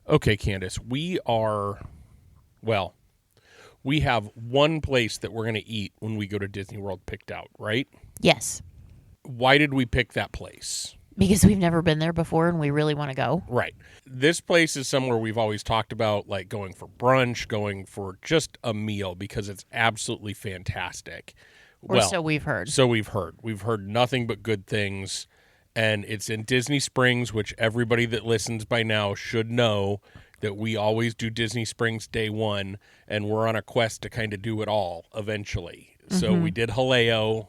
Okay, Candace, we have one place that we're going to eat when we go to Disney World picked out, right? Yes. Why did we pick that place? Because we've never been there before and we really want to go. Right. This place is somewhere we've always talked about, like going for brunch, going for just a meal, because it's absolutely fantastic. Or so we've heard. So we've heard. We've heard nothing but good things. And it's in Disney Springs, which everybody that listens by now should know that we always do Disney Springs day one, and we're on a quest to kind of do it all eventually. Mm-hmm. So we did Haleo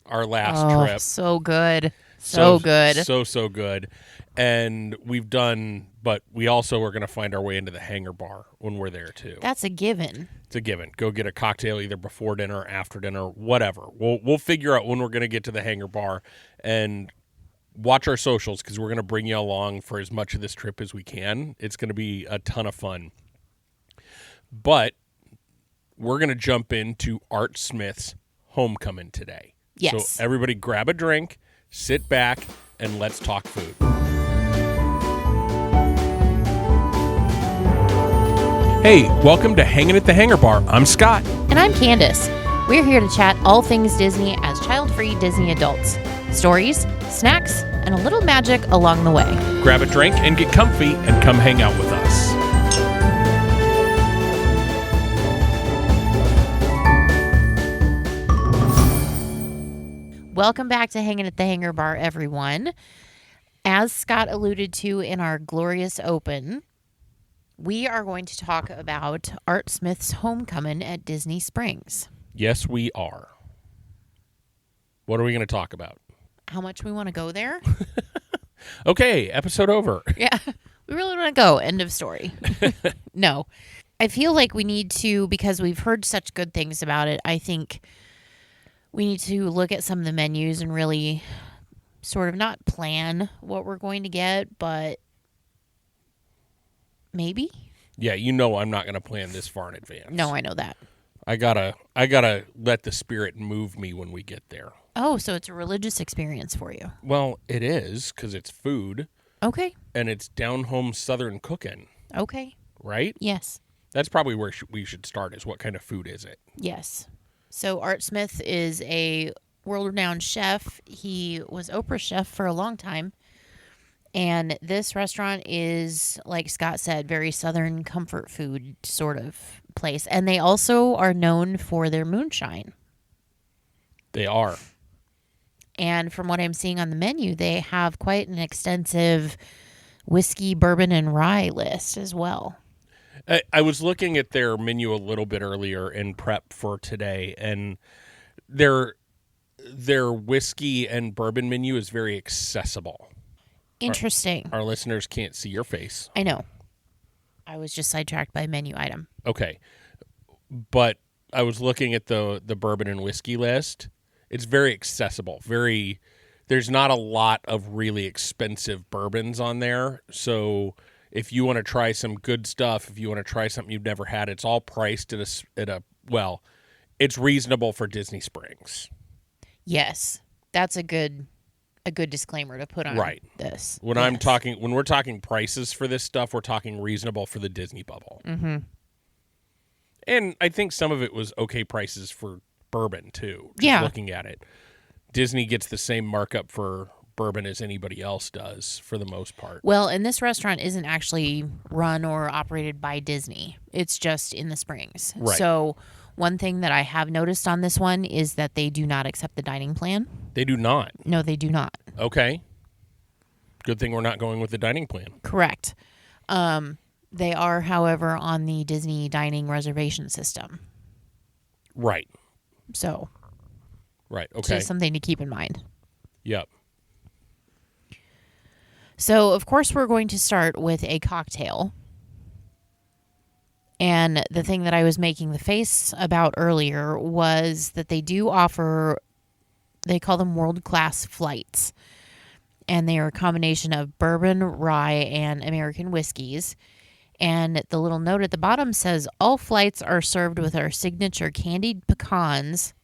our last trip. So good. So good. So good. And we've done, but we also are going to find our way into the Hangar Bar when we're there too. That's a given. It's a given. Go get a cocktail either before dinner or after dinner, whatever. We'll figure out when we're going to get to the Hangar Bar, and watch our socials because we're going to bring you along for as much of this trip as we can. It's going to be a ton of fun. But we're going to jump into Art Smith's Homecomin today. Yes. So everybody grab a drink, sit back, and let's talk food. Hey, welcome to Hangin' at the Hangar Bar. I'm Scott. And I'm Candace. We're here to chat all things Disney as child-free Disney adults. Stories, snacks, and a little magic along the way. Grab a drink and get comfy and come hang out with us. Welcome back to Hangin' at the Hangar Bar, everyone. As Scott alluded to in our glorious open, we are going to talk about Art Smith's Homecomin at Disney Springs. Yes, we are. What are we going to talk about? How much we want to go there? Okay, episode over. Yeah, we really want to go. End of story. No. I feel like we need to, because we've heard such good things about it, I think we need to look at some of the menus and really sort of not plan what we're going to get, but maybe? Yeah, you know I'm not going to plan this far in advance. No, I know that. I gotta let the spirit move me when we get there. Oh, so it's a religious experience for you. Well, it is, because it's food. Okay. And it's down-home Southern cooking. Okay. Right? Yes. That's probably where we should start, is what kind of food is it? Yes. So Art Smith is a world-renowned chef. He was Oprah's chef for a long time. And this restaurant is, like Scott said, very Southern comfort food sort of place. And they also are known for their moonshine. They are. And from what I'm seeing on the menu, they have quite an extensive whiskey, bourbon, and rye list as well. I was looking at their menu a little bit earlier in prep for today, and their whiskey and bourbon menu is very accessible. Interesting. Our listeners can't see your face. I know. I was just sidetracked by menu item. Okay. But I was looking at the bourbon and whiskey list. It's very accessible. There's not a lot of really expensive bourbons on there. So if you want to try some good stuff, if you want to try something you've never had, it's all priced it's reasonable for Disney Springs. Yes. That's a good disclaimer to put on this. When we're talking prices for this stuff, we're talking reasonable for the Disney bubble. Mm-hmm. And I think some of it was okay prices for bourbon too. Yeah. Looking at it, Disney gets the same markup for bourbon as anybody else does for the most part. Well, and this restaurant isn't actually run or operated by Disney. It's just in the Springs. Right. So one thing that I have noticed on this one is that they do not accept the dining plan. They do not? No, they do not. Okay. Good thing we're not going with the dining plan. Correct. They are, however, on the Disney dining reservation system. Right. So. Right, okay. Just something to keep in mind. Yep. So, of course, we're going to start with a cocktail. And the thing that I was making the face about earlier was that they do offer, they call them world-class flights. And they are a combination of bourbon, rye, and American whiskeys. And the little note at the bottom says, all flights are served with our signature candied pecans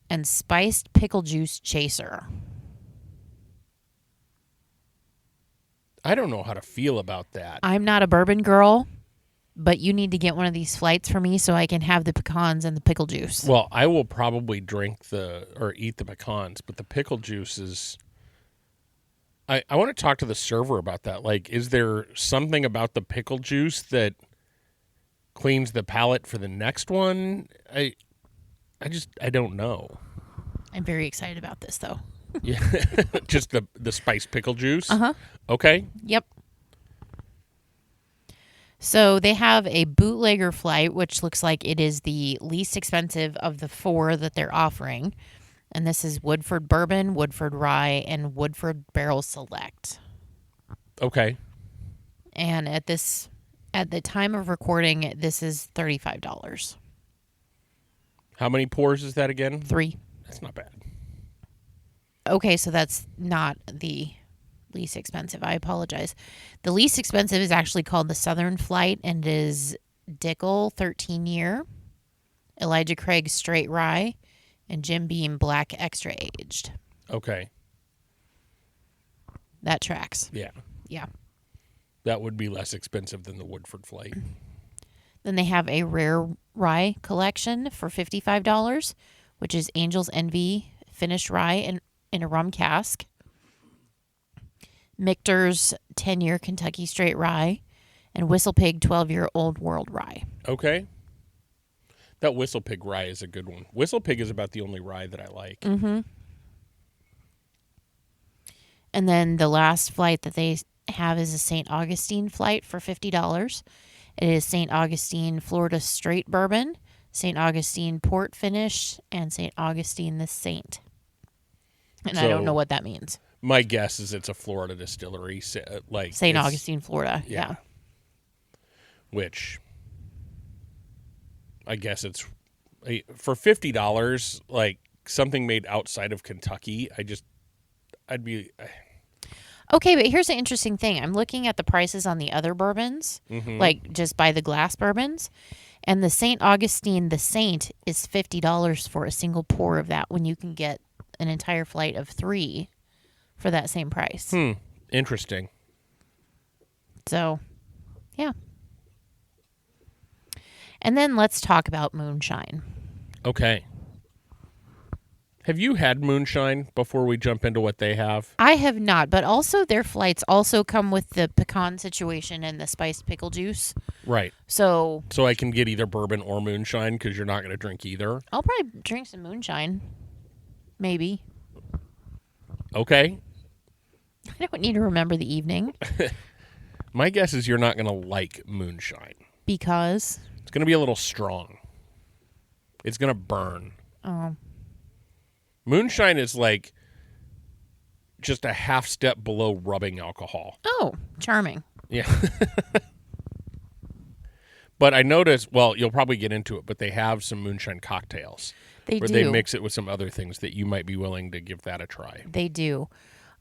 and spiced pickle juice chaser. I don't know how to feel about that. I'm not a bourbon girl, but you need to get one of these flights for me so I can have the pecans and the pickle juice. Well, I will probably eat the pecans, but the pickle juice is. I want to talk to the server about that. Like, is there something about the pickle juice that cleans the palate for the next one? I don't know. I'm very excited about this, though. Yeah, just the spiced pickle juice. Uh-huh. Okay. Yep. So they have a bootlegger flight, which looks like it is the least expensive of the 4 that they're offering. And this is Woodford Bourbon, Woodford Rye, and Woodford Barrel Select. Okay. And at the time of recording, this is $35. How many pours is that again? 3. That's not bad. Okay, so that's not the least expensive. I apologize. The least expensive is actually called the Southern Flight, and it is Dickel 13-year, Elijah Craig Straight Rye, and Jim Beam Black Extra Aged. Okay. That tracks. Yeah. Yeah. That would be less expensive than the Woodford Flight. Then they have a rare rye collection for $55, which is Angel's Envy finished rye in a rum cask, Michter's 10-year Kentucky Straight Rye, and Whistle Pig 12-year Old World Rye. Okay. That Whistle Pig rye is a good one. Whistle Pig is about the only rye that I like. Mm-hmm. And then the last flight that they have is a St. Augustine flight for $50. It is St. Augustine Florida Straight Bourbon, St. Augustine Port Finish, and St. Augustine the Saint. And I don't know what that means. My guess is it's a Florida distillery, like St. Augustine, Florida. Yeah. Which I guess it's for $50, like something made outside of Kentucky. I'd be. Okay, but here's the interesting thing. I'm looking at the prices on the other bourbons, like just by the glass bourbons, and the St. Augustine the Saint is $50 for a single pour of that when you can get an entire flight of 3 for that same price. Interesting. So, yeah. And then let's talk about moonshine. Okay. Have you had moonshine before we jump into what they have? I have not, but also their flights also come with the pecan situation and the spiced pickle juice. Right. So I can get either bourbon or moonshine because you're not going to drink either. I'll probably drink some moonshine. Maybe. Okay. I don't need to remember the evening. My guess is you're not going to like moonshine. Because? It's going to be a little strong. It's going to burn. Oh. Moonshine is like just a half step below rubbing alcohol. Oh, charming. Yeah. But I noticed, well, you'll probably get into it, but they have some moonshine cocktails. They where do. they mix it with some other things that you might be willing to give that a try. They do.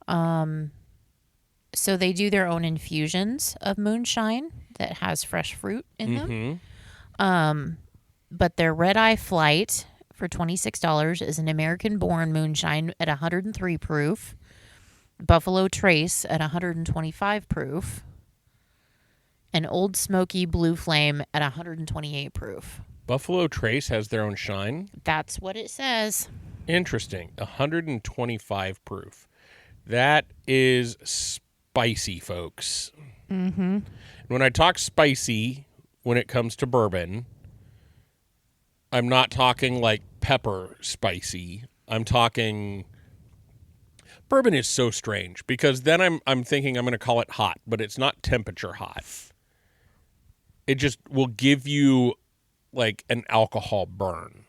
So they do their own infusions of moonshine that has fresh fruit in them. But their Red Eye Flight for $26 is an American-born moonshine at 103 proof, Buffalo Trace at 125 proof, and Old Smoky Blue Flame at 128 proof. Buffalo Trace has their own shine? That's what it says. Interesting. 125 proof. That is spicy, folks. Mm-hmm. When I talk spicy, when it comes to bourbon, I'm not talking like pepper spicy. I'm talking... Bourbon is so strange because then I'm thinking I'm going to call it hot, but it's not temperature hot. It just will give you like an alcohol burn.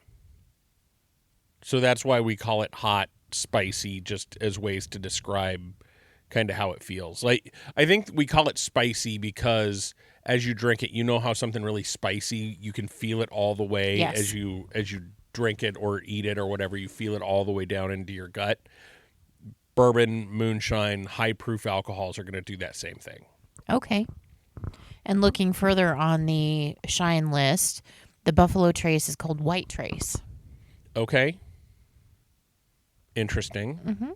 So that's why we call it hot, spicy, just as ways to describe kind of how it feels. Like, I think we call it spicy because as you drink it, you know how something really spicy, you can feel it all the way as you drink it or eat it or whatever, you feel it all the way down into your gut. Bourbon, moonshine, high proof alcohols are going to do that same thing. Okay. And looking further on the shine list, the Buffalo Trace is called White Trace. Okay. Interesting. Mm-hmm.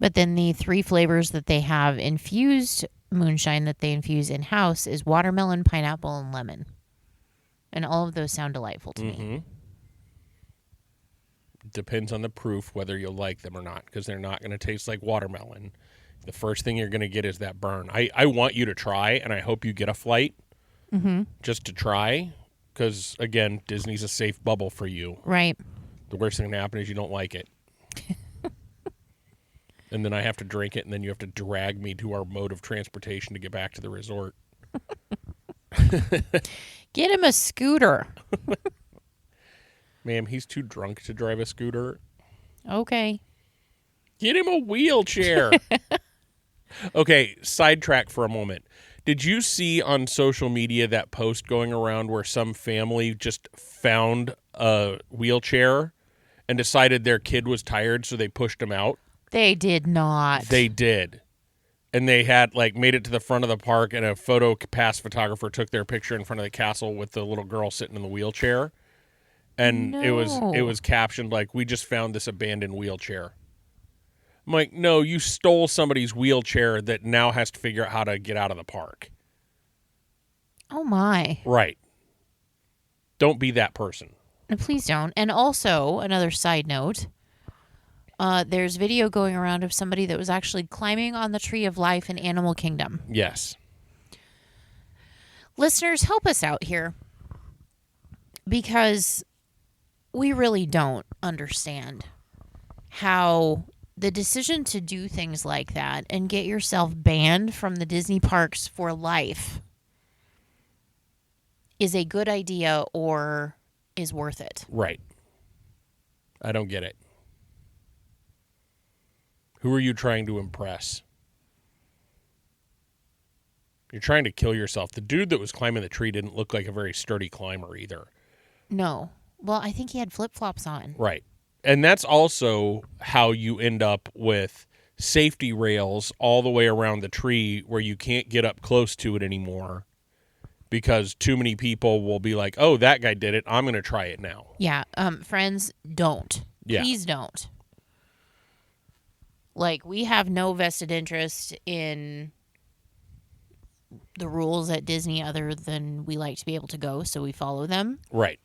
But then the 3 flavors that they have infused moonshine that they infuse in-house is watermelon, pineapple, and lemon. And all of those sound delightful to me. Depends on the proof whether you'll like them or not, because they're not going to taste like watermelon. The first thing you're going to get is that burn. I want you to try, and I hope you get a flight just to try, because, again, Disney's a safe bubble for you. Right. The worst thing that can happen is you don't like it. And then I have to drink it, and then you have to drag me to our mode of transportation to get back to the resort. Get him a scooter. Ma'am, he's too drunk to drive a scooter. Okay. Get him a wheelchair. Okay, sidetrack for a moment. Did you see on social media that post going around where some family just found a wheelchair and decided their kid was tired, so they pushed him out? They did not. They did. And they had, made it to the front of the park, and a photo pass photographer took their picture in front of the castle with the little girl sitting in the wheelchair. And it was captioned we just found this abandoned wheelchair. I'm like, no, you stole somebody's wheelchair that now has to figure out how to get out of the park. Oh, my. Right. Don't be that person. Please don't. And also, another side note, there's video going around of somebody that was actually climbing on the Tree of Life in Animal Kingdom. Yes. Listeners, help us out here, because we really don't understand how the decision to do things like that and get yourself banned from the Disney parks for life is a good idea or is worth it. Right. I don't get it. Who are you trying to impress? You're trying to kill yourself. The dude that was climbing the tree didn't look like a very sturdy climber either. No. Well, I think he had flip-flops on. Right. And that's also how you end up with safety rails all the way around the tree where you can't get up close to it anymore because too many people will be like, oh, that guy did it. I'm going to try it now. Yeah. Friends, don't. Yeah. Please don't. We have no vested interest in the rules at Disney other than we like to be able to go, so we follow them. Right.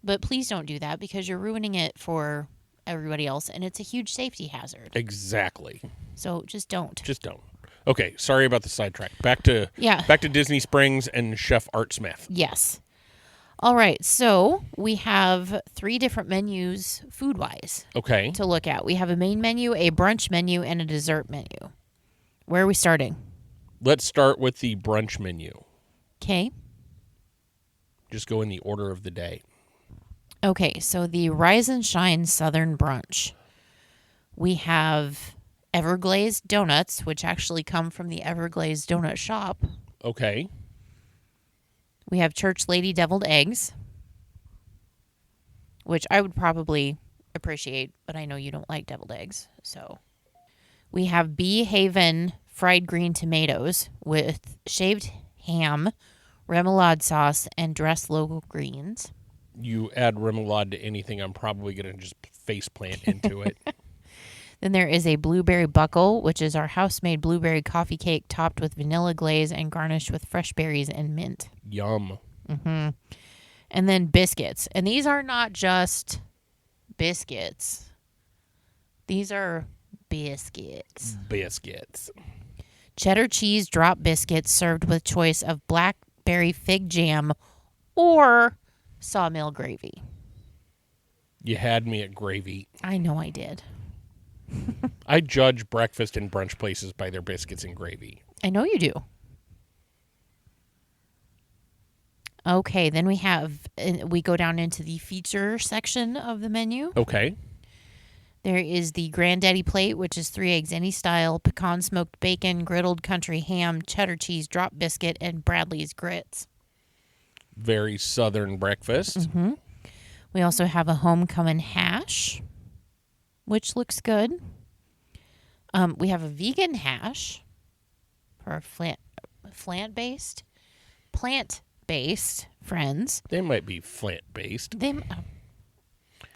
But please don't do that because you're ruining it for everybody else, and it's a huge safety hazard. Exactly. So just don't. Just don't. Okay, sorry about the sidetrack. Back to Disney Springs and Chef Art Smith. Yes. All right, so we have 3 different menus food-wise to look at. We have a main menu, a brunch menu, and a dessert menu. Where are we starting? Let's start with the brunch menu. Okay. Just go in the order of the day. Okay, so the Rise and Shine Southern Brunch. We have Everglazed donuts, which actually come from the Everglazed donut shop. Okay. We have Church Lady deviled eggs, which I would probably appreciate, but I know you don't like deviled eggs. So we have Bee Haven fried green tomatoes with shaved ham, remoulade sauce, and dressed local greens. You add remoulade to anything, I'm probably going to just face plant into it. Then there is a blueberry buckle, which is our house-made blueberry coffee cake topped with vanilla glaze and garnished with fresh berries and mint. Yum. Mm-hmm. And then biscuits. And these are not just biscuits. These are biscuits. Biscuits. Cheddar cheese drop biscuits served with choice of blackberry fig jam or sawmill gravy. You had me at gravy. I know I did. I judge breakfast and brunch places by their biscuits and gravy. I know you do. Okay, then we go down into the feature section of the menu. Okay. There is the Granddaddy plate, which is 3 eggs any style, pecan smoked bacon, griddled country ham, cheddar cheese drop biscuit, and Bradley's grits. Very southern breakfast. Mm-hmm. We also have a Homecomin hash, which looks good. We have a vegan hash for plant-based friends. They might be plant-based.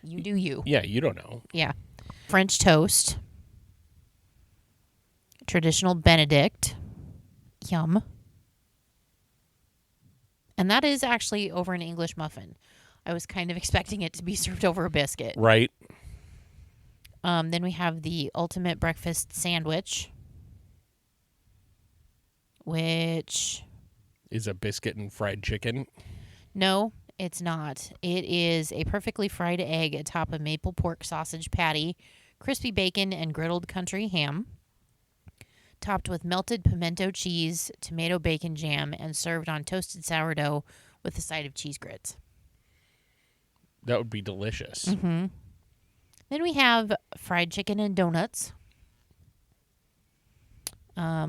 You do you. Yeah, you don't know. Yeah. French toast. traditional Benedict. Yum. And that is actually over an English muffin. I was kind of expecting it to be served over a biscuit. Right. Then we have the ultimate breakfast sandwich, which... Is a biscuit and fried chicken. No, it's not. It is a perfectly fried egg atop a maple pork sausage patty, crispy bacon, and griddled country ham, topped with melted pimento cheese, tomato bacon jam, and served on toasted sourdough with a side of cheese grits. That would be delicious. Mm-hmm. Then we have fried chicken and donuts.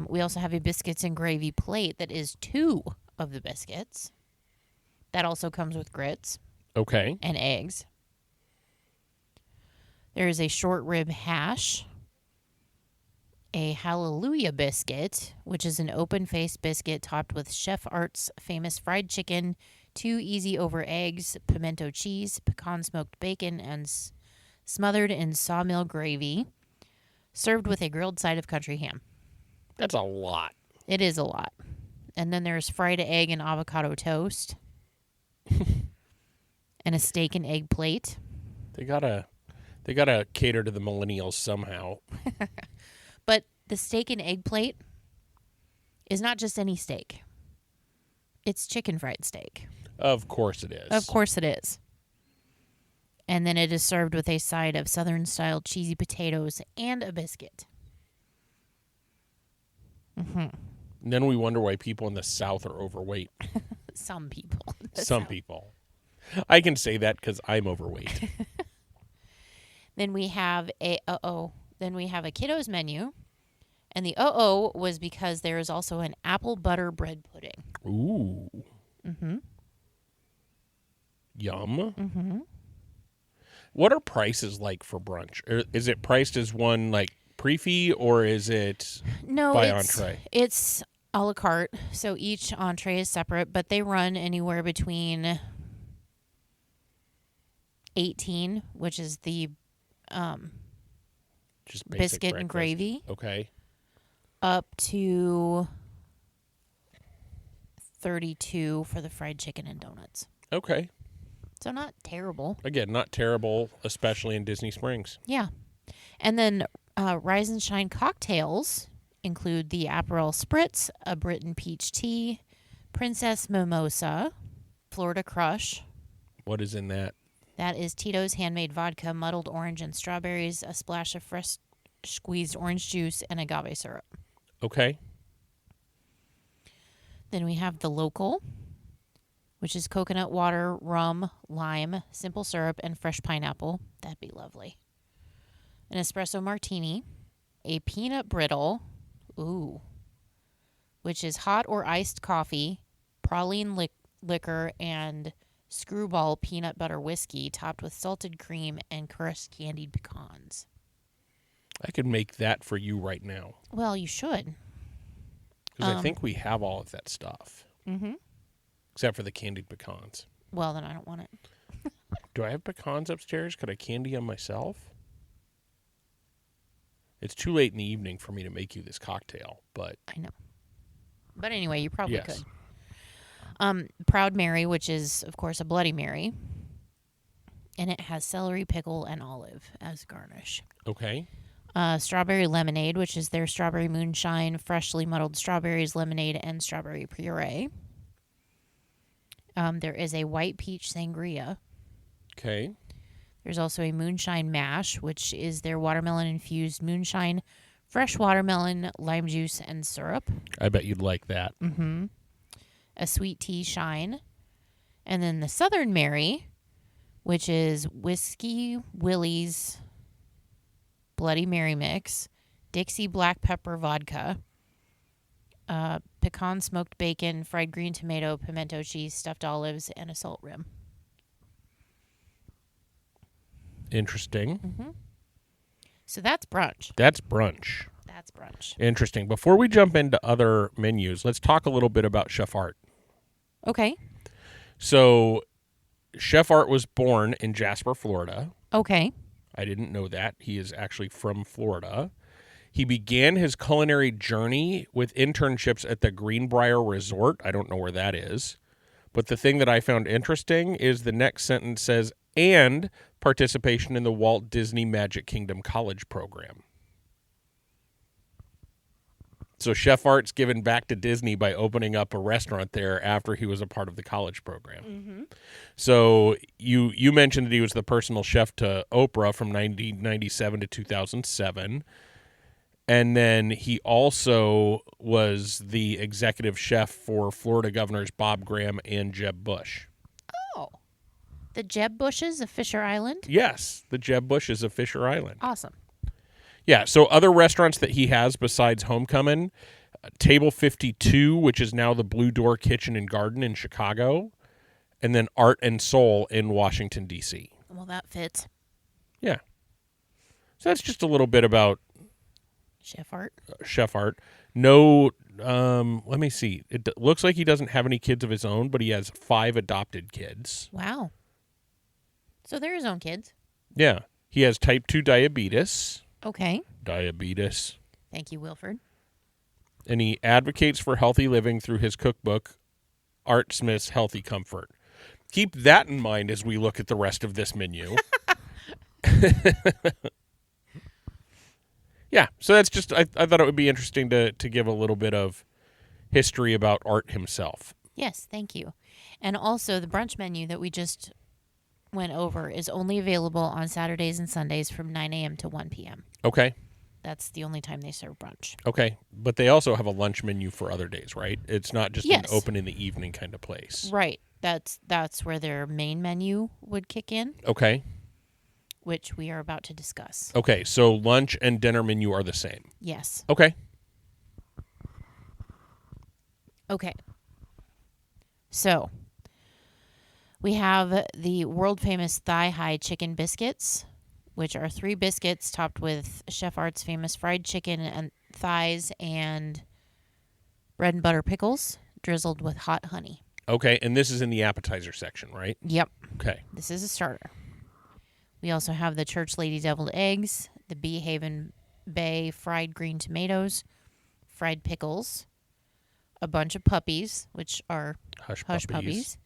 We also have a biscuits and gravy plate that is 2 of the biscuits. That also comes with grits. Okay. And eggs. There is a short rib hash, a hallelujah biscuit, which is an open-faced biscuit topped with Chef Art's famous fried chicken, 2 easy over eggs, pimento cheese, pecan smoked bacon, and smothered in sawmill gravy, served with a grilled side of country ham. That's a lot. It is a lot. And then there's fried egg and avocado toast. And a steak and egg plate. They gotta cater to the millennials somehow. But the steak and egg plate is not just any steak. It's chicken fried steak. Of course it is. Of course it is. And then it is served with a side of Southern-style cheesy potatoes and a biscuit. And then we wonder why people in the South are overweight. Some people. Some people. I can say that because I'm overweight. Then we have a kiddos menu. And the was because there is also an apple butter bread pudding. Ooh. Mm-hmm. Yum. Mm-hmm. What are prices like for brunch? Is it priced as one like pre-fee or is it by entree? It's a la carte. So each entree is separate, but they run anywhere between $18, which is the just basic biscuit breakfast. and gravy, Okay. up to $32 for the fried chicken and donuts. Okay. So not terrible. Again, not terrible, especially in Disney Springs. Yeah. And then Rise and Shine cocktails include the Aperol Spritz, a Britain Peach Tea, Princess Mimosa, Florida Crush. What is in that? That is Tito's handmade vodka, muddled orange and strawberries, a splash of fresh squeezed orange juice, and agave syrup. Okay. Then we have the local, which is coconut water, rum, lime, simple syrup, and fresh pineapple. That'd be lovely. An espresso martini, a peanut brittle, which is hot or iced coffee, praline liquor, and screwball peanut butter whiskey topped with salted cream and crushed candied pecans. I could make that for you right now. Well, you should. Because I think we have all of that stuff. Mm-hmm. Except for the candied pecans. Well, then I don't want it. Do I have pecans upstairs? Could I candy them myself? It's too late in the evening for me to make you this cocktail, but... I know. But anyway, you probably yes. could. Proud Mary, which is, of course, a Bloody Mary. And it has celery, pickle, and olive as garnish. Okay. Strawberry lemonade, which is their strawberry moonshine, freshly muddled strawberries, lemonade, and strawberry puree. There is a white peach sangria. Okay. There's also a moonshine mash, which is their watermelon-infused moonshine, fresh watermelon, lime juice, and syrup. I bet you'd like that. Mm-hmm. A sweet tea shine. And then the Southern Mary, which is Whiskey Willie's Bloody Mary mix, Dixie black pepper vodka, pecan smoked bacon, fried green tomato, pimento cheese, stuffed olives, and a salt rim. Interesting. Mm-hmm. So that's brunch. That's brunch. That's brunch. Interesting. Before we jump into other menus, let's talk a little bit about Chef Art. Okay. So, Chef Art was born in Jasper, Florida. Okay. I didn't know that. He is actually from Florida. He began his culinary journey with internships at the Greenbrier Resort. I don't know where that is. But the thing that I found interesting is the next sentence says, and participation in the Walt Disney Magic Kingdom College Program. So Chef Art's given back to Disney by opening up a restaurant there after he was a part of the college program. Mm-hmm. So you mentioned that he was the personal chef to Oprah from 1997 to 2007. And then he also was the executive chef for Florida Governors Bob Graham and Jeb Bush. Oh. The Jeb Bushes of Fisher Island? Yes, the Jeb Bushes of Fisher Island. Awesome. Yeah, so other restaurants that he has besides Homecomin, Table 52, which is now the Blue Door Kitchen and Garden in Chicago, and then Art and Soul in Washington, D.C. Well, that fits. Yeah. So that's just a little bit about Chef Art. Chef Art. No, let me see. It looks like he doesn't have any kids of his own, but he has 5 adopted kids. Wow. So they're his own kids. Yeah. He has type 2 diabetes. Okay. Diabetes. Thank you, Wilford. And he advocates for healthy living through his cookbook, Art Smith's Healthy Comfort. Keep that in mind as we look at the rest of this menu. Yeah, so that's just, I thought it would be interesting to give a little bit of history about Art himself. Yes, thank you. And also, the brunch menu that we just went over is only available on Saturdays and Sundays from 9 a.m. to 1 p.m. Okay. That's the only time they serve brunch. Okay, but they also have a lunch menu for other days, right? It's not just an open in the evening kind of place. Right. That's where their main menu would kick in, Okay. which we are about to discuss. Okay, so lunch and dinner menu are the same. Yes. Okay. Okay. So, we have the world-famous thigh-high chicken biscuits, which are 3 biscuits topped with Chef Art's famous fried chicken and thighs and bread and butter pickles drizzled with hot honey. Okay, and this is in the appetizer section, right? Yep. Okay. This is a starter. We also have the Church Lady deviled eggs, the Bee Haven Bay fried green tomatoes, fried pickles, a bunch of puppies, which are Hush puppies.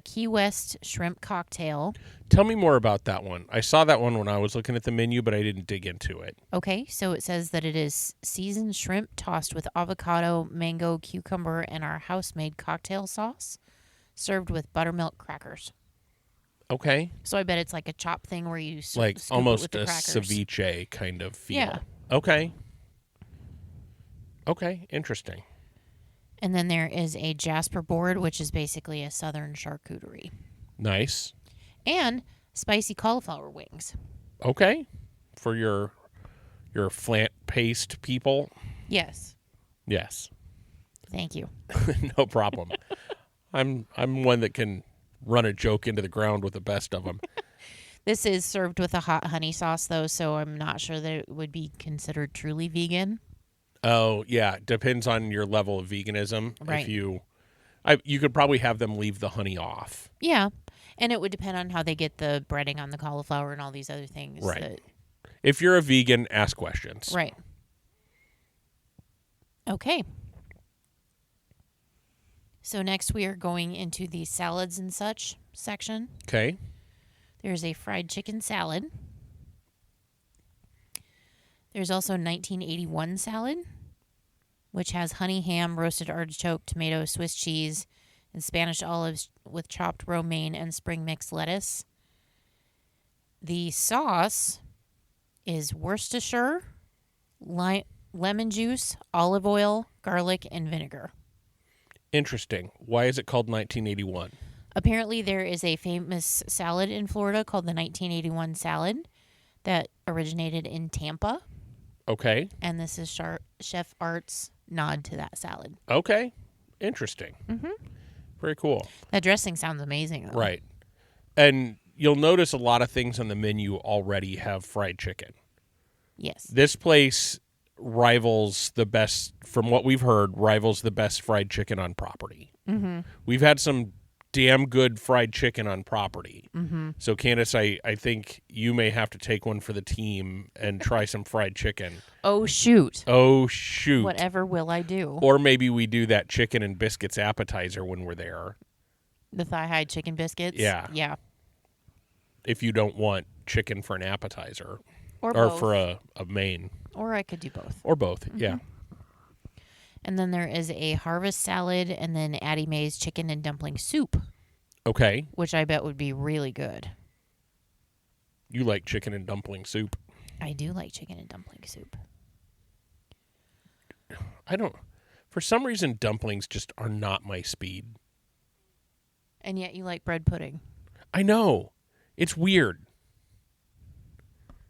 Key West shrimp cocktail. Tell me more about that one. I saw that one when I was looking at the menu, but I didn't dig into it. Okay, so it says that it is seasoned shrimp tossed with avocado, mango, cucumber, and our house-made cocktail sauce, served with buttermilk crackers. Okay. So I bet it's like a chop thing where you like scoop almost it with a the crackers. ceviche kind of feel. Yeah. Okay. Okay, interesting. And then there is a Jasper board, which is basically a southern charcuterie. Nice. And spicy cauliflower wings. Okay. For your flant paste people. Yes. Yes. Thank you. No problem. I'm one that can run a joke into the ground with the best of them. This is served with a hot honey sauce, though, so I'm not sure that it would be considered truly vegan. Oh, yeah. Depends on your level of veganism. Right. If you could probably have them leave the honey off. Yeah. And it would depend on how they get the breading on the cauliflower and all these other things. Right. If you're a vegan, ask questions. Right. Okay. So next we are going into the salads and such section. Okay. There's a fried chicken salad. There's also 1981 salad, which has honey ham, roasted artichoke, tomato, Swiss cheese, and Spanish olives with chopped romaine and spring mix lettuce. The sauce is Worcestershire, lemon juice, olive oil, garlic, and vinegar. Interesting. Why is it called 1981? Apparently, there is a famous salad in Florida called the 1981 salad that originated in Tampa. Okay. And this is Chef Art's nod to that salad. Okay. Interesting. Mm-hmm. Very cool. That dressing sounds amazing, though. Right. And you'll notice a lot of things on the menu already have fried chicken. Yes. This place rivals the best, from what we've heard, rivals the best fried chicken on property. Mm-hmm. We've had some damn good fried chicken on property. Mm-hmm. So, Candace, I think you may have to take one for the team and try some fried chicken. Oh, shoot. Oh, shoot. Whatever will I do? Or maybe we do that chicken and biscuits appetizer when we're there. The thigh-high chicken biscuits? Yeah. Yeah. If you don't want chicken for an appetizer. Or both. For a main. Or I could do both. Or both, yeah. And then there is a harvest salad and then Addie Mae's chicken and dumpling soup. Okay. Which I bet would be really good. You like chicken and dumpling soup? I do like chicken and dumpling soup. For some reason, dumplings just are not my speed. And yet you like bread pudding. I know. It's weird.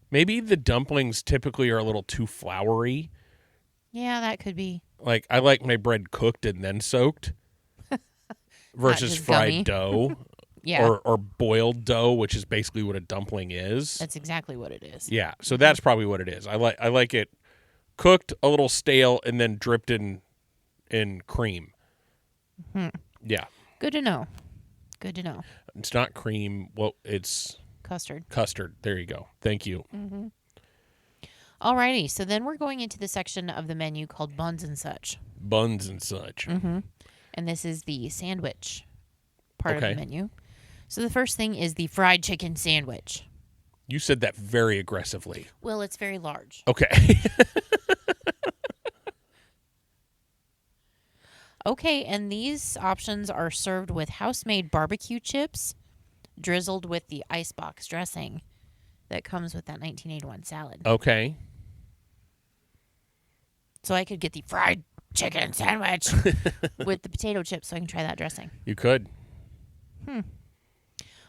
Maybe the dumplings typically are a little too floury. Yeah, that could be. Like, I like my bread cooked and then soaked versus fried gummy. dough. Yeah. Or boiled dough, which is basically what a dumpling is. That's exactly what it is. Yeah, so that's probably what it is. I like it cooked, a little stale, and then dripped in cream. Yeah. Good to know. Good to know. It's not cream. Well, it's Custard. Custard. There you go. Thank you. Mm-hmm. Alrighty, so then we're going into the section of the menu called buns and such. Buns and such. Mm-hmm. And this is the sandwich part of the menu. So the first thing is the fried chicken sandwich. You said that very aggressively. Well, it's very large. Okay. Okay, and these options are served with house-made barbecue chips drizzled with the icebox dressing that comes with that 1981 salad. Okay. So I could get the fried chicken sandwich with the potato chips so I can try that dressing. You could.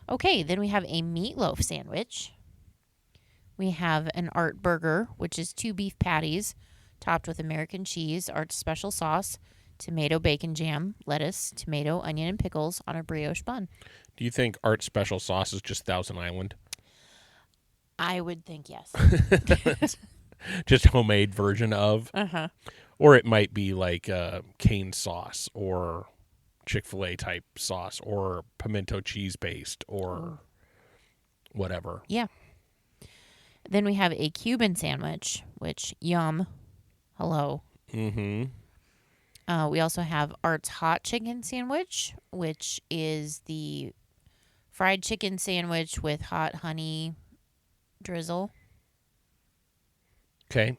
Okay, then we have a meatloaf sandwich. We have an Art burger, which is 2 beef patties topped with American cheese, Art's special sauce, tomato bacon jam, lettuce, tomato, onion, and pickles on a brioche bun. Do you think Art's special sauce is just Thousand Island? I would think yes. Just homemade version of? Uh-huh. Or it might be like cane sauce or Chick-fil-A type sauce or pimento cheese based or whatever. Yeah. Then we have a Cuban sandwich, which, yum. Hello. Mm-hmm. We also have Art's hot chicken sandwich, which is the fried chicken sandwich with hot honey drizzle. Okay.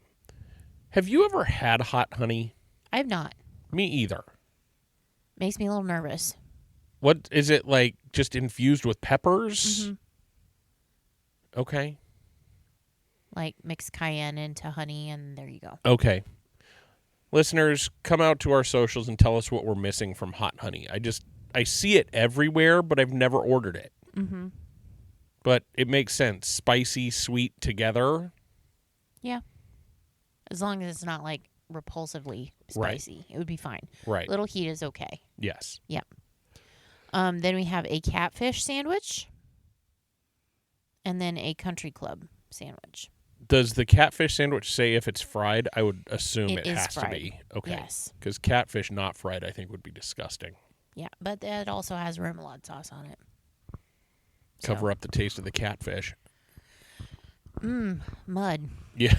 Have you ever had hot honey? I have not. Me either. Makes me a little nervous. What is it, like just infused with peppers? Mm-hmm. Okay. Like mix cayenne into honey and there you go. Okay. Listeners, come out to our socials and tell us what we're missing from hot honey. I see it everywhere, but I've never ordered it. Mm-hmm. But it makes sense. Spicy, sweet together. Yeah. As long as it's not like repulsively spicy, It would be fine. Right. Little heat is okay. Yes. Yep. Then we have a catfish sandwich and then a country club sandwich. Does the catfish sandwich say if it's fried? I would assume it is has fried. to be. Okay. Yes. Because catfish not fried, I think, would be disgusting. Yeah, but that also has remoulade sauce on it. Cover up the taste of the catfish. Mud. Yeah,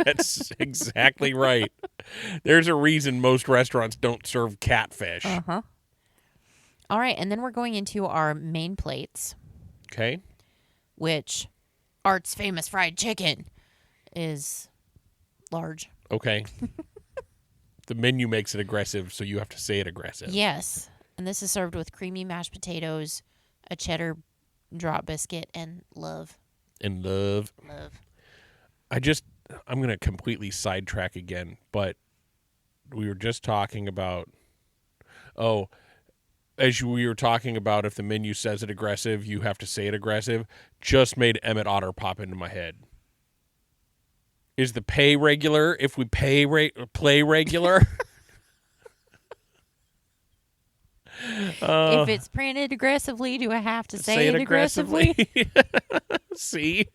that's exactly right. There's a reason most restaurants don't serve catfish. Uh-huh. All right, and then we're going into our main plates. Okay. Which Art's famous fried chicken is large. Okay. The menu makes it aggressive, so you have to say it aggressive. Yes, and this is served with creamy mashed potatoes, a cheddar drop biscuit, and love. And love. I'm going to completely sidetrack again, but we were just talking about, as we were talking about if the menu says it aggressive, you have to say it aggressive, just made Emmett Otter pop into my head. Is the pay regular if we play regular? If it's printed aggressively, do I have to say it aggressively? See?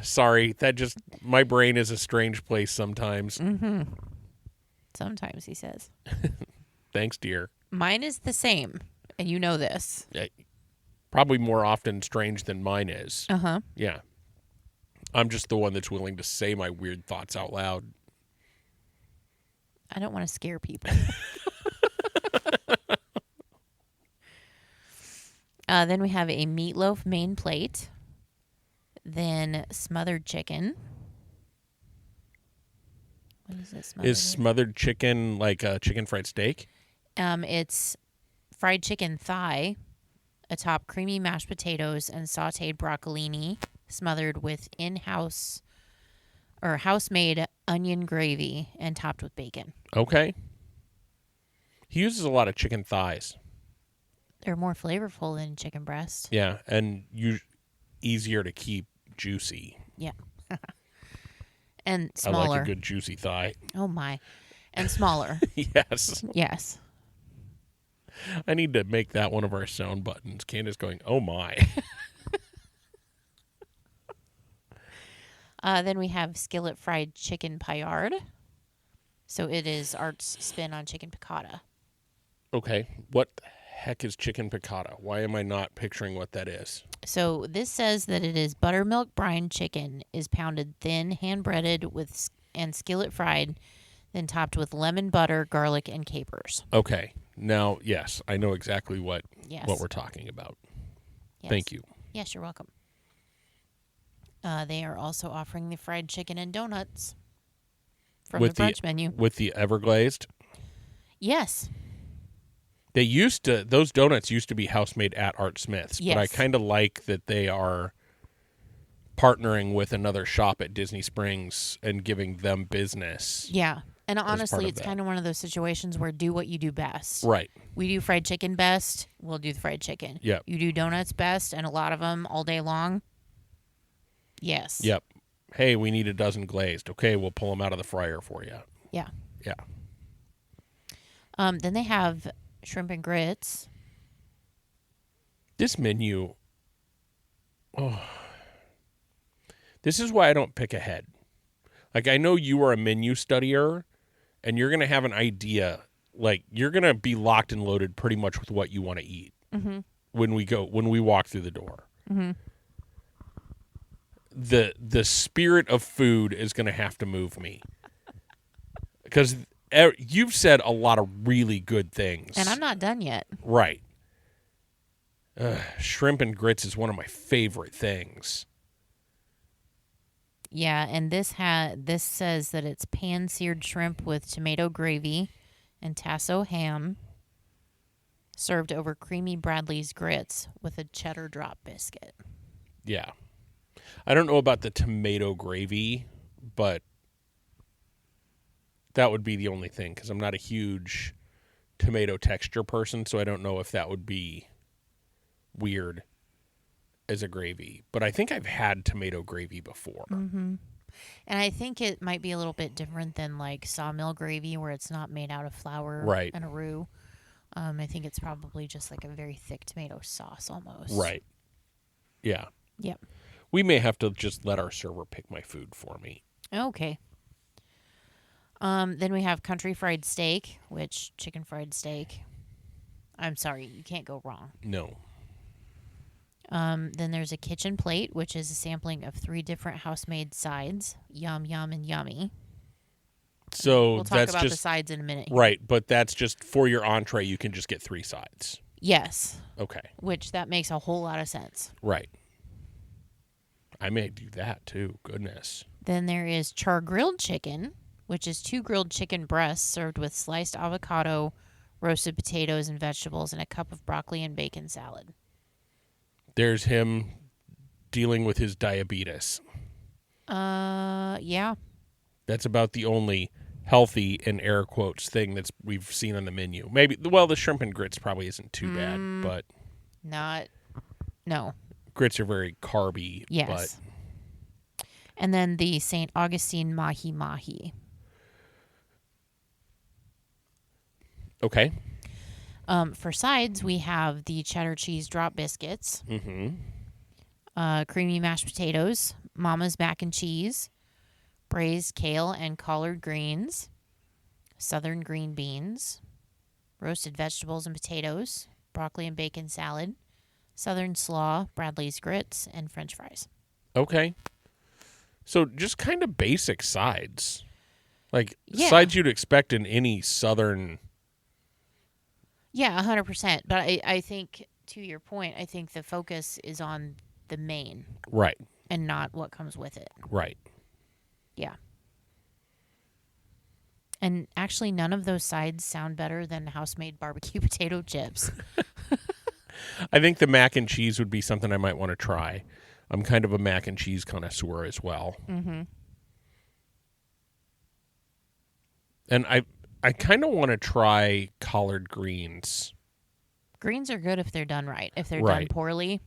Sorry. My brain is a strange place sometimes. Mm-hmm. Sometimes, he says. Thanks, dear. Mine is the same, and you know this. Probably more often strange than mine is. Uh-huh. Yeah. I'm just the one that's willing to say my weird thoughts out loud. I don't want to scare people. Then we have a meatloaf main plate. Then smothered chicken. What is it? Is smothered chicken like a chicken fried steak? It's fried chicken thigh, atop creamy mashed potatoes and sautéed broccolini, smothered with house-made onion gravy and topped with bacon. Okay. He uses a lot of chicken thighs. They're more flavorful than chicken breast. Yeah, and easier to keep juicy. Yeah. And smaller. I like a good juicy thigh. Oh, my. And smaller. Yes. Yes. I need to make that one of our sound buttons. Candace going, oh, my. Then we have skillet fried chicken paillard. So it is Art's spin on chicken piccata. Okay. What the heck is chicken piccata? Why am I not picturing what that is? So this says that it is buttermilk brine chicken is pounded thin, hand breaded and skillet fried, then topped with lemon butter, garlic, and capers. Okay. Now, yes, I know exactly what we're talking about. Yes. Thank you. Yes, you're welcome. They are also offering the fried chicken and donuts from the brunch menu. With the Everglazed? Yes. Those donuts used to be house-made at Art Smith's, yes. But I kind of like that they are partnering with another shop at Disney Springs and giving them business. Yeah. And honestly, it's kind of one of those situations where do what you do best. Right. We do fried chicken best, we'll do the fried chicken. Yep. You do donuts best, and a lot of them all day long. Yes. Yep. Hey, we need a dozen glazed. Okay, we'll pull them out of the fryer for you. Yeah. Yeah. Then they have shrimp and grits. This menu, this is why I don't pick ahead. Like, I know you are a menu studier, and you're going to have an idea. Like, you're going to be locked and loaded pretty much with what you want to eat when we walk through the door. Mm-hmm. The spirit of food is going to have to move me. Because you've said a lot of really good things. And I'm not done yet. Right. Shrimp and grits is one of my favorite things. Yeah, and this says that it's pan-seared shrimp with tomato gravy and tasso ham served over creamy Bradley's grits with a cheddar drop biscuit. Yeah. I don't know about the tomato gravy, but that would be the only thing because I'm not a huge tomato texture person, so I don't know if that would be weird as a gravy. But I think I've had tomato gravy before. Mm-hmm. And I think it might be a little bit different than like sawmill gravy where it's not made out of flour and a roux. I think it's probably just like a very thick tomato sauce almost. Right. Yeah. Yep. We may have to just let our server pick my food for me. Okay. Then we have country fried steak, which chicken fried steak. I'm sorry, you can't go wrong. No. Then there's a kitchen plate, which is a sampling of 3 different house-made sides. Yum, yum, and yummy. So we'll talk about the sides in a minute. Right, but that's just for your entree, you can just get 3 sides. Yes. Okay. Which that makes a whole lot of sense. Right. I may do that too. Goodness. Then there is char grilled chicken, which is 2 grilled chicken breasts served with sliced avocado, roasted potatoes and vegetables, and a cup of broccoli and bacon salad. There's him dealing with his diabetes. Yeah. That's about the only healthy, in air quotes, thing we've seen on the menu. Maybe, well, the shrimp and grits probably isn't too bad, but... No. Grits are very carby. Yes. But... And then the St. Augustine Mahi Mahi. Okay. For sides, we have the cheddar cheese drop biscuits, creamy mashed potatoes, Mama's mac and cheese, braised kale and collard greens, southern green beans, roasted vegetables and potatoes, broccoli and bacon salad, southern slaw, Bradley's grits, and french fries. Okay. So just kind of basic sides. Like Yeah. sides you'd expect in any southern. Yeah, 100%. But I think, to your point, I think the focus is on the main Right. and not what comes with it. Right. Yeah. And actually, none of those sides sound better than house-made barbecue potato chips. I think the mac and cheese would be something I might want to try. I'm kind of a mac and cheese connoisseur as well. Mm-hmm. And I kind of want to try collard greens. Greens are good if they're done right. If they're done Right. poorly,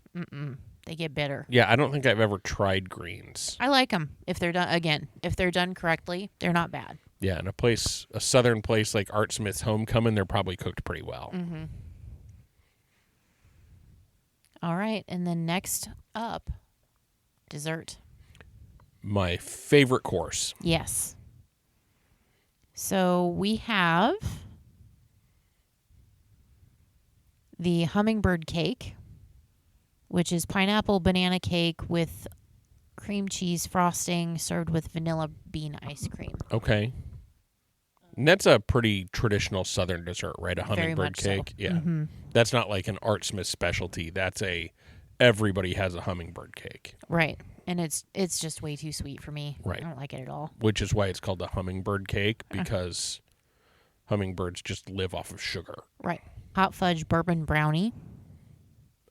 they get bitter. Yeah, I don't think I've ever tried greens. I like them if they're done. Again, if they're done correctly, they're not bad. Yeah, in a southern place like Art Smith's Homecomin, they're probably cooked pretty well. Mm-hmm. All right, and then next up, dessert. My favorite course. Yes. So we have the Hummingbird Cake, which is pineapple banana cake with cream cheese frosting served with vanilla bean ice cream. Okay. And that's a pretty traditional southern dessert, right? A Very hummingbird much so. cake. Yeah. Mm-hmm. That's not like an Art Smith specialty. That's everybody has a hummingbird cake. Right. And it's just way too sweet for me. Right. I don't like it at all. Which is why it's called the hummingbird cake, because hummingbirds just live off of sugar. Right. Hot fudge bourbon brownie.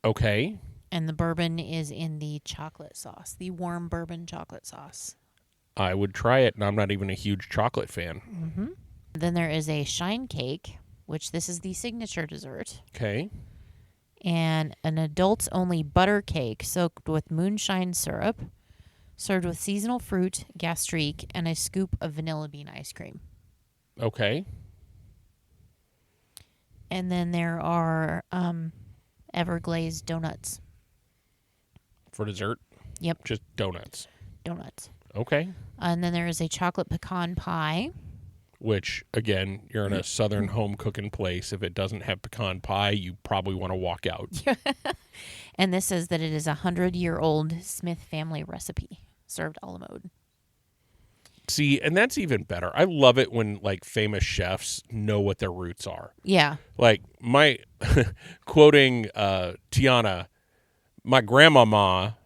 Okay. And the bourbon is in the chocolate sauce, the warm bourbon chocolate sauce. I would try it, and I'm not even a huge chocolate fan. Mm-hmm. Then there is a shine cake, which this is the signature dessert. Okay. And an adults-only butter cake soaked with moonshine syrup, served with seasonal fruit, gastrique, and a scoop of vanilla bean ice cream. Okay. And then there are Everglazed donuts. For dessert? Yep. Just donuts. Donuts. Okay. And then there is a chocolate pecan pie. Which, again, you're in a southern home cooking place. If it doesn't have pecan pie, you probably want to walk out. And this says that it is a 100-year-old Smith family recipe, served a la mode. See, and that's even better. I love it when, like, famous chefs know what their roots are. Yeah. Like, my, quoting Tiana, my grandmama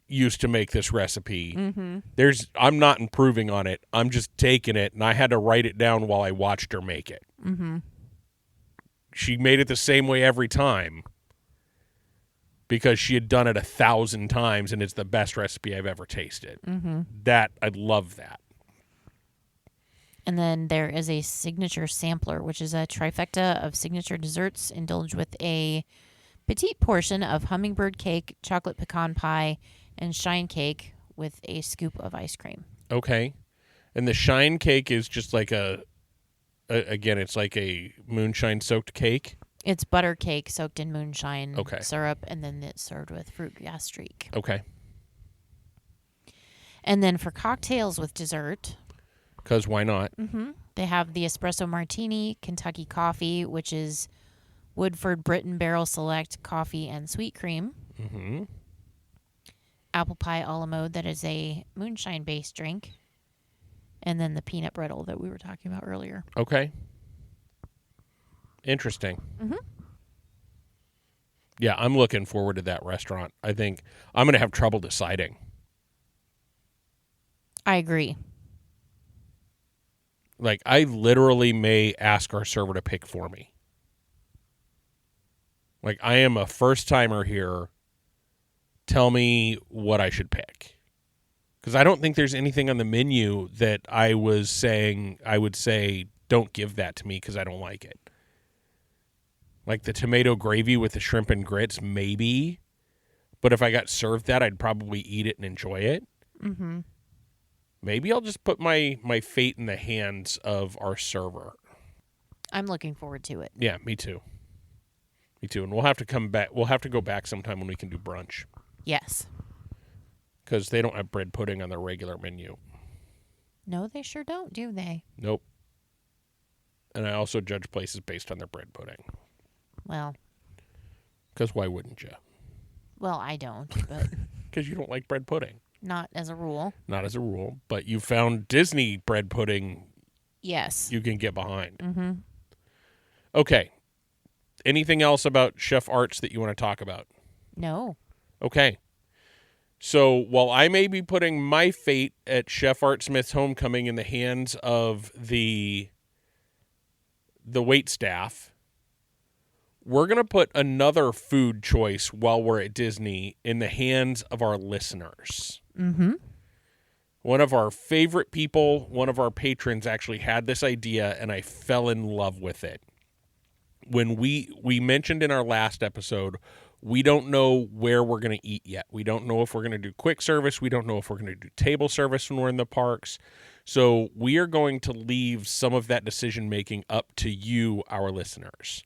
used to make this recipe. Mm-hmm. I'm not improving on it. I'm just taking it, and I had to write it down while I watched her make it. Mm-hmm. She made it the same way every time because she had done it 1,000 times, and it's the best recipe I've ever tasted. Mm-hmm. I love that. And then there is a signature sampler, which is a trifecta of signature desserts. Indulge with a petite portion of hummingbird cake, chocolate pecan pie, and shine cake with a scoop of ice cream. Okay. And the shine cake is just like again, it's like a moonshine soaked cake. It's butter cake soaked in moonshine Okay. syrup, and then it's served with fruit gastrique. Okay. And then for cocktails with dessert, Because why not? they have the espresso martini, Kentucky coffee, which is Woodford Britain Barrel Select coffee and sweet cream. Mm-hmm. Apple pie a la mode, that is a moonshine-based drink. And then the peanut brittle that we were talking about earlier. Okay. Interesting. Mm-hmm. Yeah, I'm looking forward to that restaurant. I think I'm going to have trouble deciding. I agree. Like, I literally may ask our server to pick for me. Like, I am a first-timer here. Tell me what I should pick. Because I don't think there's anything on the menu that I would say, don't give that to me because I don't like it. Like the tomato gravy with the shrimp and grits, maybe. But if I got served that, I'd probably eat it and enjoy it. Mm-hmm. Maybe I'll just put my fate in the hands of our server. I'm looking forward to it. Yeah, me too. Me too. And we'll have to come back. We'll have to go back sometime when we can do brunch. Yes. Because they don't have bread pudding on their regular menu. No, they sure don't, do they? Nope. And I also judge places based on their bread pudding. Well, Because why wouldn't you? I don't, but Because you don't like bread pudding. not as a rule. Not as a rule, but you found Disney bread pudding Yes. you can get behind. Mm-hmm. Okay. Anything else about Chef Arts that you want to talk about? No. Okay. So while I may be putting my fate at Chef Art Smith's Homecoming in the hands of the wait staff, we're going to put another food choice while we're at Disney in the hands of our listeners. Mm-hmm. One of our favorite people, one of our patrons actually had this idea, and I fell in love with it. When we mentioned in our last episode, we don't know where we're going to eat yet. We don't know if we're going to do quick service. We don't know if we're going to do table service when we're in the parks. So we are going to leave some of that decision making up to you, our listeners.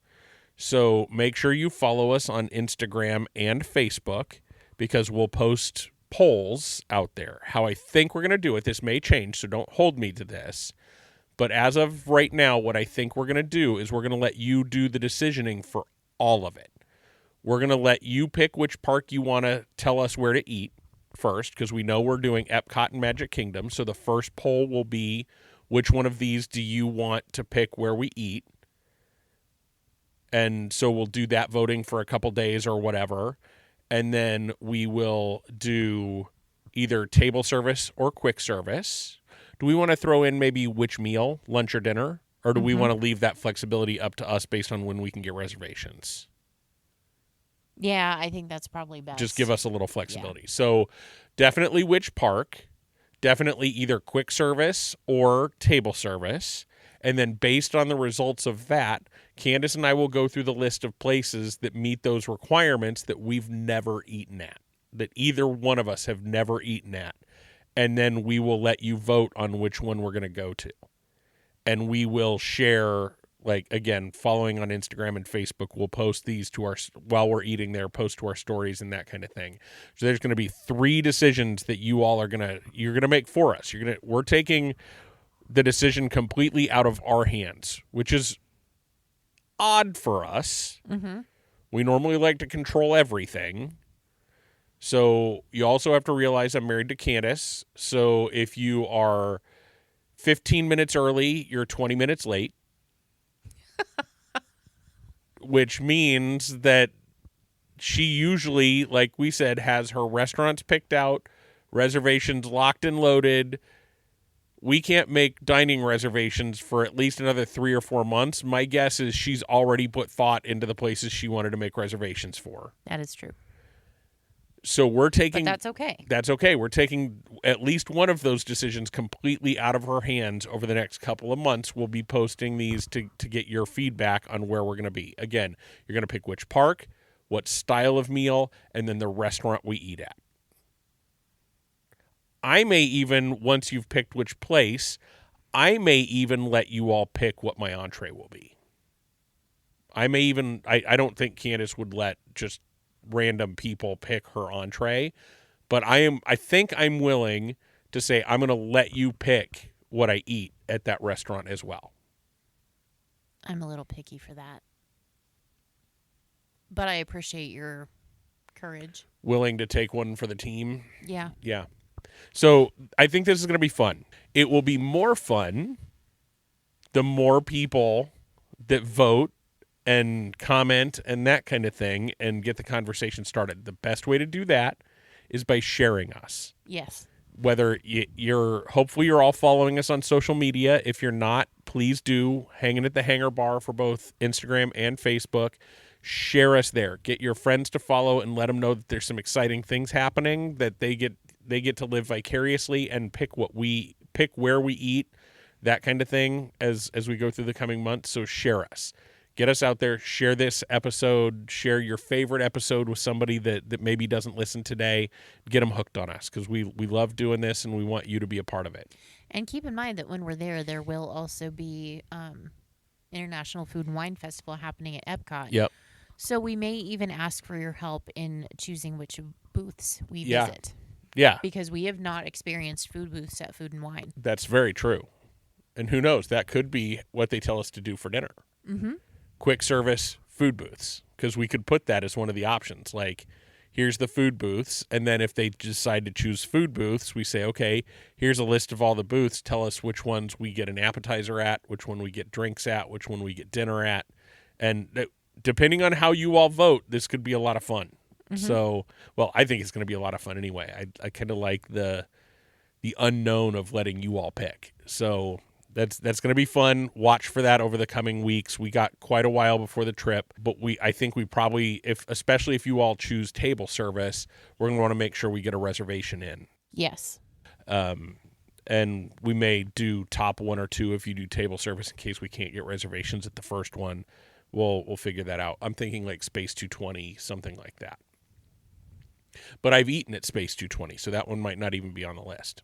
So make sure you follow us on Instagram and Facebook, because we'll post polls out there. How I think we're going to do it, this may change, so don't hold me to this. But as of right now, what I think we're going to do is we're going to let you do the decisioning for all of it. We're going to let you pick which park you want to tell us where to eat first, because we know we're doing Epcot and Magic Kingdom. So the first poll will be, which one of these do you want to pick where we eat? And so we'll do that voting for a couple days or whatever. And then we will do either table service or quick service. Do we want to throw in maybe which meal, lunch or dinner? Or do we want to leave that flexibility up to us based on when we can get reservations? Yeah, I think that's probably best. Just give us a little flexibility. Yeah. So definitely which park, definitely either quick service or table service. And then based on the results of that, Candace and I will go through the list of places that meet those requirements that we've never eaten at, that either one of us have never eaten at. And then we will let you vote on which one we're going to go to. And we will share, like, again, following on Instagram and Facebook, we'll post these to our, while we're eating there, post to our stories and that kind of thing. So there's going to be 3 decisions that you all are you're going to make for us. We're taking the decision completely out of our hands, which is odd for us. Mm-hmm. We normally like to control everything. So you also have to realize I'm married to Candace. So if you are 15 minutes early, you're 20 minutes late. Which means that she usually, like we said, has her restaurants picked out, reservations locked and loaded. We can't make dining reservations for at least another 3 or 4 months. My guess is she's already put thought into the places she wanted to make reservations for. That is true. So we're taking... But that's okay. That's okay. We're taking at least one of those decisions completely out of her hands over the next couple of months. We'll be posting these to get your feedback on where we're going to be. Again, you're going to pick which park, what style of meal, and then the restaurant we eat at. I may even, once you've picked which place, I may even let you all pick what my entree will be. I may even, I don't think Candace would let just random people pick her entree, but I think I'm willing to say I'm going to let you pick what I eat at that restaurant as well. I'm a little picky for that. But I appreciate your courage. Willing to take one for the team? Yeah. Yeah. So I think this is going to be fun. It will be more fun the more people that vote and comment and that kind of thing and get the conversation started. The best way to do that is by sharing us. Yes. Whether hopefully you're all following us on social media. If you're not, please do. Hanging at the Hangar Bar for both Instagram and Facebook. Share us there. Get your friends to follow and let them know that there's some exciting things happening, that they get to live vicariously and pick where we eat, that kind of thing as we go through the coming months. So share us. Get us out there. Share this episode. Share your favorite episode with somebody that maybe doesn't listen today. Get them hooked on us, because we love doing this and we want you to be a part of it. And keep in mind that when we're there will also be International Food and Wine Festival happening at Epcot. Yep. So we may even ask for your help in choosing which booths we visit. Yeah. Because we have not experienced food booths at Food and Wine. That's very true. And who knows, that could be what they tell us to do for dinner. Mm-hmm. Quick service food booths, because we could put that as one of the options. Like, here's the food booths, and then if they decide to choose food booths, we say, okay, here's a list of all the booths. Tell us which ones we get an appetizer at, which one we get drinks at, which one we get dinner at. And depending on how you all vote, this could be a lot of fun. Mm-hmm. So, well, I think it's going to be a lot of fun anyway. I kind of like the unknown of letting you all pick. So that's going to be fun. Watch for that over the coming weeks. We got quite a while before the trip, but I think we probably, especially if you all choose table service, we're going to want to make sure we get a reservation in. Yes. And we may do top 1 or 2 if you do table service in case we can't get reservations at the first one. We'll figure that out. I'm thinking like Space 220, something like that. But I've eaten at Space 220, so that one might not even be on the list.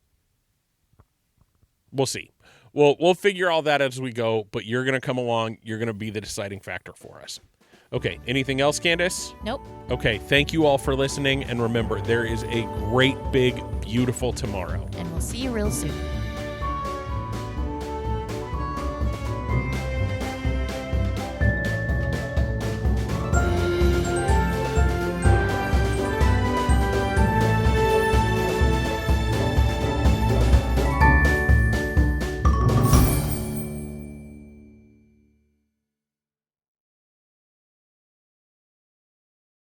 We'll see. We'll figure all that as we go, but you're going to come along. You're going to be the deciding factor for us. Okay, anything else, Candace? Nope. Okay, thank you all for listening, and remember, there is a great, big, beautiful tomorrow. And we'll see you real soon.